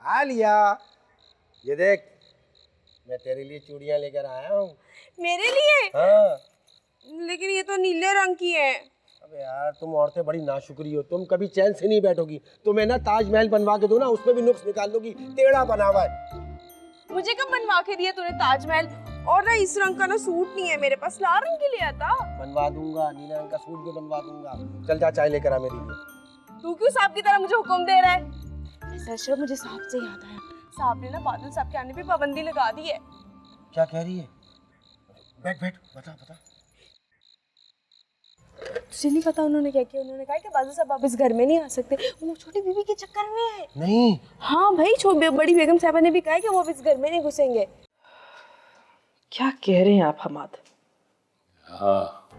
आलिया, ये देख, मैं तेरे लिए चूड़ियां लेकर आया हूँ। मेरे लिए? हाँ। लेकिन ये तो नीले रंग की है। अबे यार, तुम औरतें बड़ी नाशुक्री हो, तुम कभी चैन से नहीं बैठोगी। तुम्हें ना ताजमहल बनवा के दो ना, उसमें भी नुक्स निकाल दोगी, टेढ़ा बना हुआ है। मुझे कब बनवा के दिया तूने ताजमहल? और ना इस रंग का ना सूट नहीं है मेरे पास, लाल रंग के लिए आता। बनवा दूंगा, नीले रंग का सूट भी बनवा दूंगा। चल जा, चाय लेकर आ मेरे लिए। तू क्यों सांप की तरह मुझे हुक्म दे रहा है? सर मुझे सांप से याद आया, सांप ने ना बादल साहब के आने पे पाबंदी लगा दी है। क्या कह रही है? बैठ बैठ, बता बता। तुझे नहीं पता उन्होंने क्या किया? उन्होंने कहा कि बादल साहब वापस घर में नहीं आ सकते, वो छोटी बीबी के चक्कर में है। नहीं। हाँ भाई, बड़ी बेगम साहबा ने भी कहा कि वो वापस घर में नहीं घुसेंगे। क्या कह रहे हैं आप हमाद? हाँ,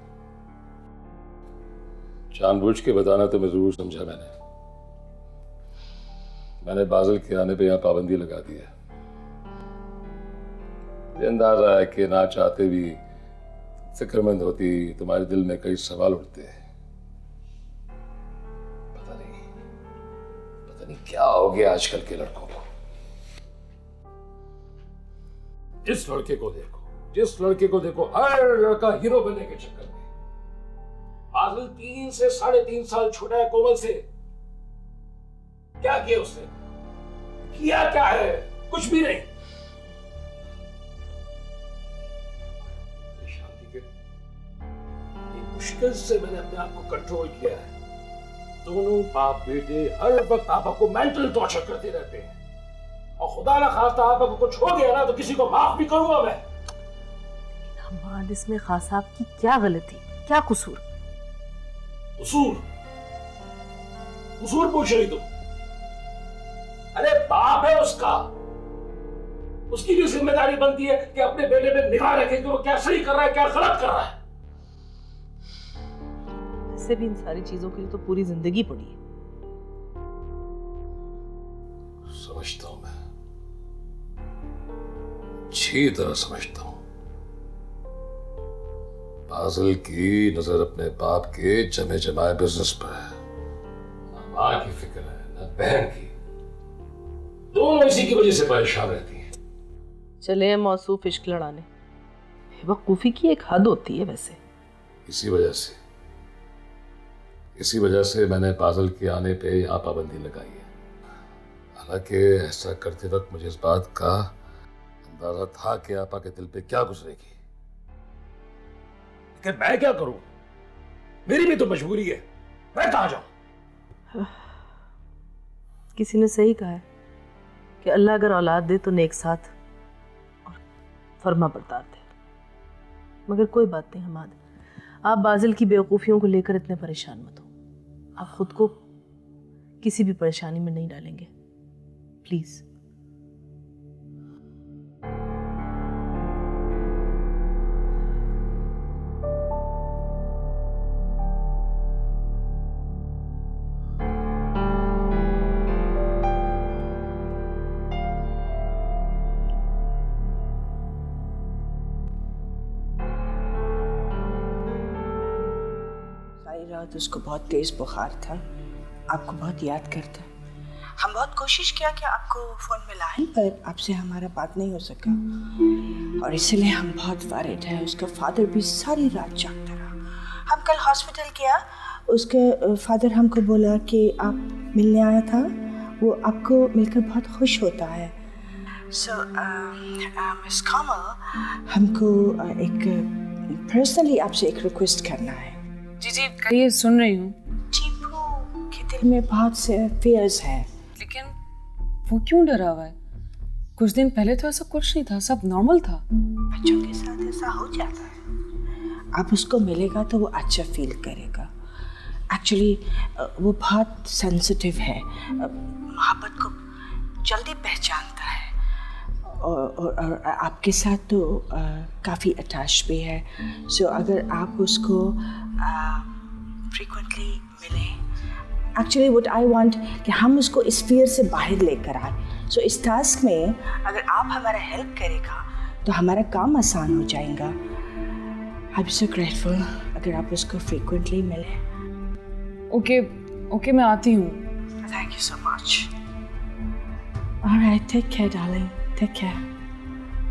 जानबूझ के बताना तो मैं जरूर समझा। मैंने बादल के आने पे यहाँ पाबंदी लगा दी है। मुझे अंदाजा है कि ना चाहते भी फिक्रमंद होती, तुम्हारे दिल में कई सवाल उठते हैं। पता नहीं क्या हो गया आजकल के लड़कों को। जिस लड़के को देखो हर लड़का हीरो बनने के चक्कर में। बादल 3 से 3.5 साल छोटा है कोमल से। क्या किया उसने? किया क्या है? कुछ भी नहीं। शांति के मुश्किल से मैंने अपने आप को कंट्रोल किया है। दोनों बाप बेटे हर वक्त आपा को मेंटल टॉर्चर करते रहते हैं, और खुदा ना खास्ता आपा को कुछ हो गया ना तो किसी को माफ भी करूंगा मैं। हमाद, इसमें खास साहब की क्या गलती, क्या कसूर? कसूर पूछ रही तुम? अरे बाप है उसका, उसकी भी जिम्मेदारी बनती है कि अपने बेटे पे निगाह रखे कि वो क्या सही कर रहा है, क्या गलत कर रहा है। ऐसे भी इन सारी चीजों के लिए तो पूरी जिंदगी पड़ी है। समझता हूं मैं, अच्छी तरह समझता हूं। बादल की नजर अपने बाप के जमे जमाए बिजनेस पर है, ना मां की फिक्र है ना बहन की। दोनों इसी की वजह से परेशान रहती हैं। चले हैं मौसूफ इश्क लड़ाने। बेवकूफी की एक हद होती है वैसे। इसी वजह से मैंने बादल के आने पे यहाँ पाबंदी लगाई है। हालांकि ऐसा करते वक्त मुझे इस बात का अंदाजा था कि आपा के दिल पे क्या गुजरेगी, लेकिन मैं क्या करूं? मेरी भी तो मजबूरी है, मैं कहां जाऊं? किसी ने सही कहा है कि अल्लाह अगर औलाद दे तो नेक साथ और फर्मा बरदार दे। मगर कोई बात नहीं हमाद, आप बादल की बेवकूफ़ियों को लेकर इतने परेशान मत हो। आप खुद को किसी भी परेशानी में नहीं डालेंगे, प्लीज़। रात उसको बहुत तेज बुखार था, आपको बहुत याद करता। हम बहुत कोशिश किया कि आपको फ़ोन मिलाएं, पर आपसे हमारा बात नहीं हो सका, और इसलिए हम बहुत वरीड हैं। उसका फादर भी सारी रात जागता रहा। हम कल हॉस्पिटल गया, उसके फादर हमको बोला कि आप मिलने आया था, वो आपको मिलकर बहुत खुश होता है। सो मिस कमल, हमको एक पर्सनली आपसे एक रिक्वेस्ट करना है। जी जी कहिए, सुन रही हूँ। टीपू के दिल में बहुत से फियर्स हैं। लेकिन वो क्यों डरा हुआ है? कुछ दिन पहले तो ऐसा कुछ नहीं था, सब नॉर्मल था। बच्चों के साथ ऐसा हो जाता है। आप उसको मिलेगा तो वो अच्छा फील करेगा। एक्चुअली वो बहुत सेंसिटिव है, मोहब्बत को जल्दी पहचानता है, और आपके साथ तो काफ़ी अटैच भी है। सो अगर आप उसको फ्रीक्वेंटली मिलें, एक्चुअली व्हाट आई वांट कि हम उसको इस फियर से बाहर लेकर आए। सो इस टास्क में अगर आप हमारा हेल्प करेगा तो हमारा काम आसान हो जाएगा। आई एम सो ग्रेटफुल अगर आप उसको फ्रीक्वेंटली मिलें। ओके मैं आती हूँ। Thank you so much. All right, take care, darling. Take care.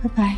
Bye-bye.